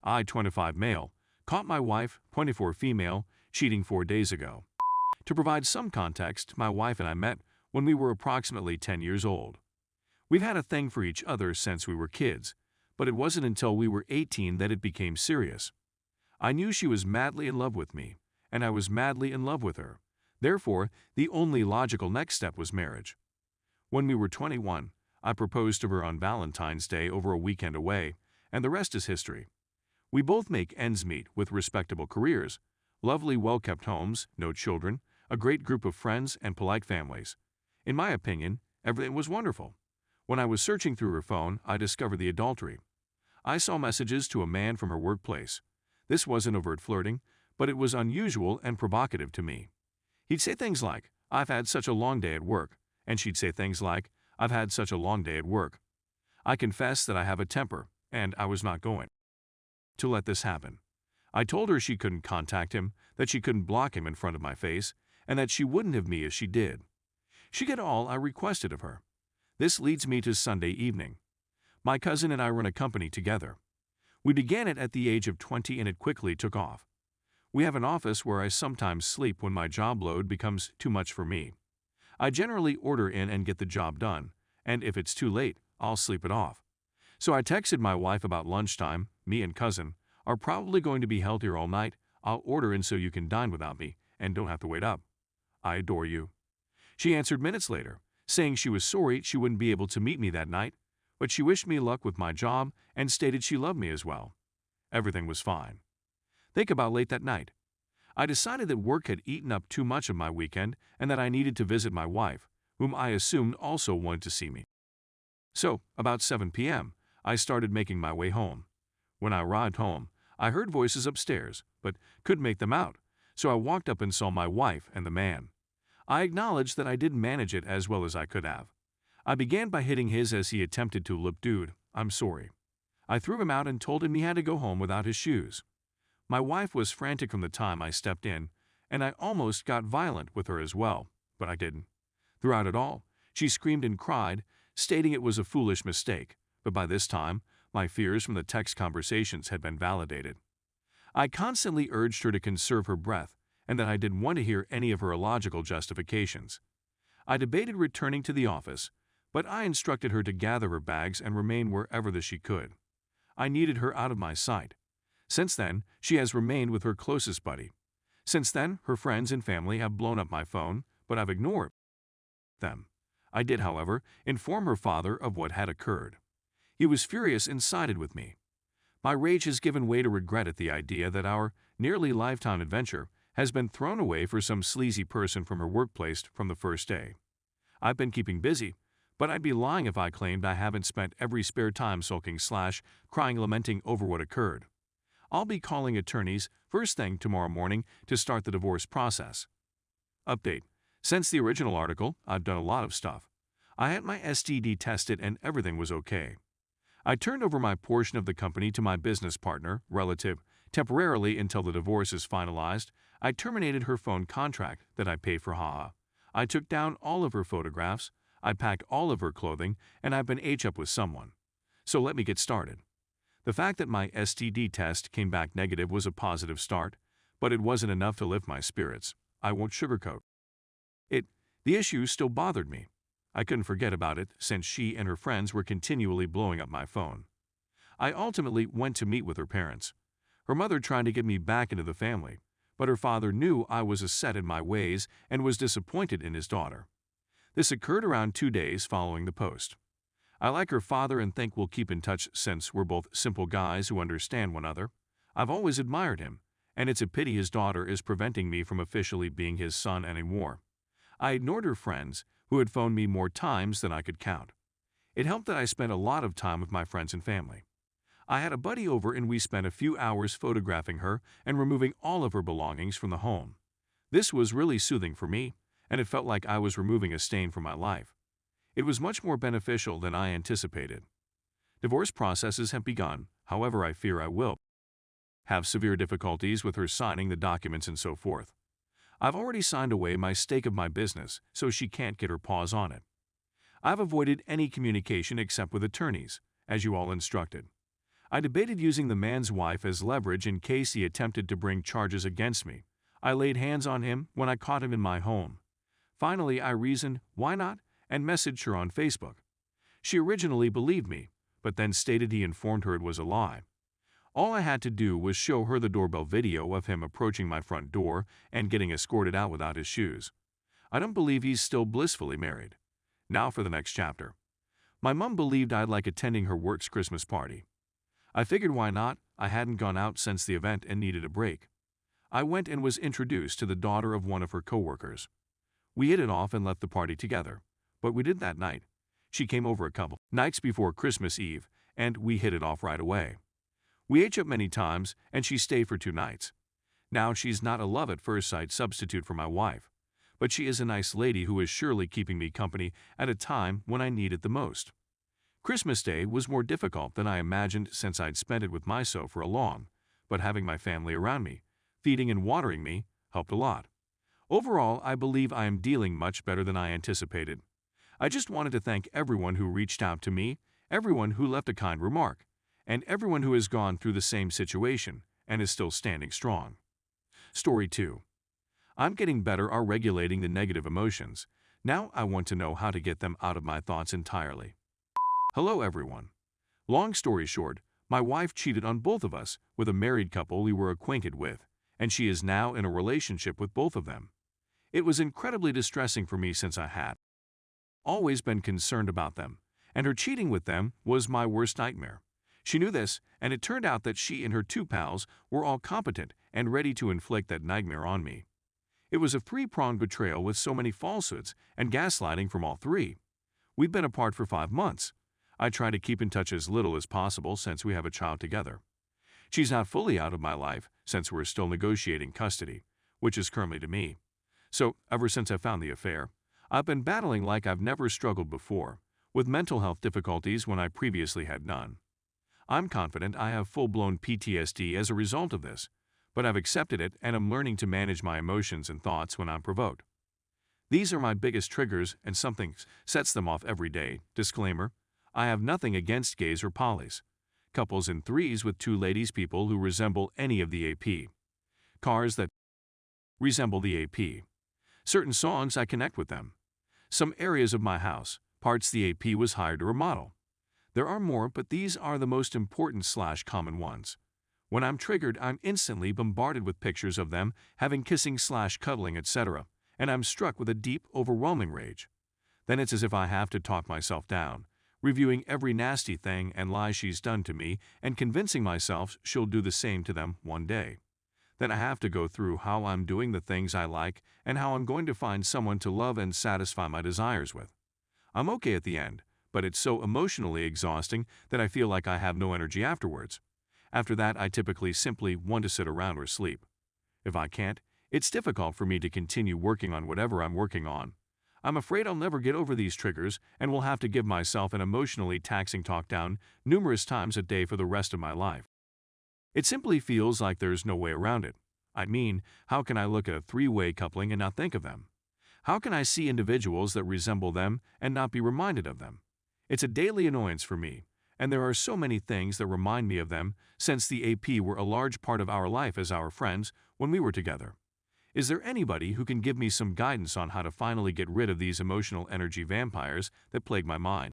I, 25 male, caught my wife, 24 female, cheating 4 days ago. To provide some context, my wife and I met when we were approximately 10 years old. We've had a thing for each other since we were kids, but it wasn't until we were 18 that it became serious. I knew she was madly in love with me, and I was madly in love with her. Therefore, the only logical next step was marriage. When we were 21, I proposed to her on Valentine's Day over a weekend away, and the rest is history. We both make ends meet with respectable careers, lovely well-kept homes, no children, a great group of friends, and polite families. In my opinion, everything was wonderful. When I was searching through her phone, I discovered the adultery. I saw messages to a man from her workplace. This wasn't overt flirting, but it was unusual and provocative to me. He'd say things like, "I've had such a long day at work," and she'd say things like, "I've had such a long day at work." I confess that I have a temper, and I was not going to let this happen. I told her she couldn't contact him, that she couldn't block him in front of my face, and that she wouldn't have me if she did. She got all I requested of her. This leads me to Sunday evening. My cousin and I run a company together. We began it at the age of 20 and it quickly took off. We have an office where I sometimes sleep when my job load becomes too much for me. I generally order in and get the job done, and if it's too late, I'll sleep it off. So I texted my wife about lunchtime. Me and cousin are probably going to be held here all night. I'll order in so you can dine without me and don't have to wait up. I adore you. She answered minutes later, saying she was sorry she wouldn't be able to meet me that night, but she wished me luck with my job and stated she loved me as well. Everything was fine. Think about late that night. I decided that work had eaten up too much of my weekend and that I needed to visit my wife, whom I assumed also wanted to see me. So, about 7 p.m., I started making my way home. When I arrived home, I heard voices upstairs, but couldn't make them out, so I walked up and saw my wife and the man. I acknowledged that I didn't manage it as well as I could have. I began by hitting his as he attempted to look, "Dude, I'm sorry." I threw him out and told him he had to go home without his shoes. My wife was frantic from the time I stepped in, and I almost got violent with her as well, but I didn't. Throughout it all, she screamed and cried, stating it was a foolish mistake, but by this time, my fears from the text conversations had been validated. I constantly urged her to conserve her breath and that I didn't want to hear any of her illogical justifications. I debated returning to the office, but I instructed her to gather her bags and remain wherever she could. I needed her out of my sight. Since then, she has remained with her closest buddy. Since then, her friends and family have blown up my phone, but I've ignored them. I did, however, inform her father of what had occurred. He was furious and sided with me. My rage has given way to regret at the idea that our nearly lifetime adventure has been thrown away for some sleazy person from her workplace from the first day. I've been keeping busy, but I'd be lying if I claimed I haven't spent every spare time sulking / crying lamenting over what occurred. I'll be calling attorneys first thing tomorrow morning to start the divorce process. Update. Since the original article, I've done a lot of stuff. I had my STD tested and everything was okay. I turned over my portion of the company to my business partner, relative, temporarily until the divorce is finalized. I terminated her phone contract that I paid for Haha. I took down all of her photographs, I packed all of her clothing, and I've been up with someone. So let me get started. The fact that my STD test came back negative was a positive start, but it wasn't enough to lift my spirits. I won't sugarcoat it. The issue still bothered me. I couldn't forget about it since she and her friends were continually blowing up my phone. I ultimately went to meet with her parents. Her mother tried to get me back into the family, but her father knew I was set in my ways and was disappointed in his daughter. This occurred around 2 days following the post. I like her father and think we'll keep in touch since we're both simple guys who understand one another. I've always admired him, and it's a pity his daughter is preventing me from officially being his son anymore. I ignored her friends, who had phoned me more times than I could count. It helped that I spent a lot of time with my friends and family. I had a buddy over and we spent a few hours photographing her and removing all of her belongings from the home. This was really soothing for me, and it felt like I was removing a stain from my life. It was much more beneficial than I anticipated. Divorce processes have begun, however I fear I will have severe difficulties with her signing the documents and so forth. I've already signed away my stake of my business, so she can't get her paws on it. I've avoided any communication except with attorneys, as you all instructed. I debated using the man's wife as leverage in case he attempted to bring charges against me. I laid hands on him when I caught him in my home. Finally, I reasoned, why not, and messaged her on Facebook. She originally believed me, but then stated he informed her it was a lie. All I had to do was show her the doorbell video of him approaching my front door and getting escorted out without his shoes. I don't believe he's still blissfully married. Now for the next chapter. My mom believed I'd like attending her work's Christmas party. I figured why not, I hadn't gone out since the event and needed a break. I went and was introduced to the daughter of one of her coworkers. We hit it off and left the party together, but we did that night. She came over a couple nights before Christmas Eve, and we hit it off right away. We ate up many times, and she stayed for 2 nights. Now she's not a love at first sight substitute for my wife, but she is a nice lady who is surely keeping me company at a time when I need it the most. Christmas Day was more difficult than I imagined since I'd spent it with myself for a long, but having my family around me, feeding and watering me, helped a lot. Overall, I believe I am dealing much better than I anticipated. I just wanted to thank everyone who reached out to me, everyone who left a kind remark, and everyone who has gone through the same situation and is still standing strong. Story 2. I'm getting better at regulating the negative emotions. Now I want to know how to get them out of my thoughts entirely. Hello everyone. Long story short, my wife cheated on both of us with a married couple we were acquainted with, and she is now in a relationship with both of them. It was incredibly distressing for me since I had always been concerned about them, and her cheating with them was my worst nightmare. She knew this, and it turned out that she and her 2 pals were all competent and ready to inflict that nightmare on me. It was a 3-pronged betrayal with so many falsehoods and gaslighting from all 3. We've been apart for 5 months. I try to keep in touch as little as possible since we have a child together. She's not fully out of my life since we're still negotiating custody, which is currently to me. So, ever since I found the affair, I've been battling like I've never struggled before, with mental health difficulties when I previously had none. I'm confident I have full-blown PTSD as a result of this, but I've accepted it and am learning to manage my emotions and thoughts when I'm provoked. These are my biggest triggers and something sets them off every day. Disclaimer, I have nothing against gays or polys. Couples in 3s with 2 ladies, people who resemble any of the AP. Cars that resemble the AP. Certain songs I connect with them. Some areas of my house, parts the AP was hired to remodel. There are more, but these are the most important / common ones. When I'm triggered, I'm instantly bombarded with pictures of them having kissing / cuddling, etc., and I'm struck with a deep, overwhelming rage. Then it's as if I have to talk myself down, reviewing every nasty thing and lie she's done to me and convincing myself she'll do the same to them one day. Then I have to go through how I'm doing the things I like and how I'm going to find someone to love and satisfy my desires with. I'm okay at the end, but it's so emotionally exhausting that I feel like I have no energy afterwards. After that, I typically simply want to sit around or sleep. If I can't, it's difficult for me to continue working on whatever I'm working on. I'm afraid I'll never get over these triggers and will have to give myself an emotionally taxing talk down numerous times a day for the rest of my life. It simply feels like there's no way around it. I mean, how can I look at a 3-way coupling and not think of them? How can I see individuals that resemble them and not be reminded of them? It's a daily annoyance for me, and there are so many things that remind me of them since the AP were a large part of our life as our friends when we were together. Is there anybody who can give me some guidance on how to finally get rid of these emotional energy vampires that plague my mind?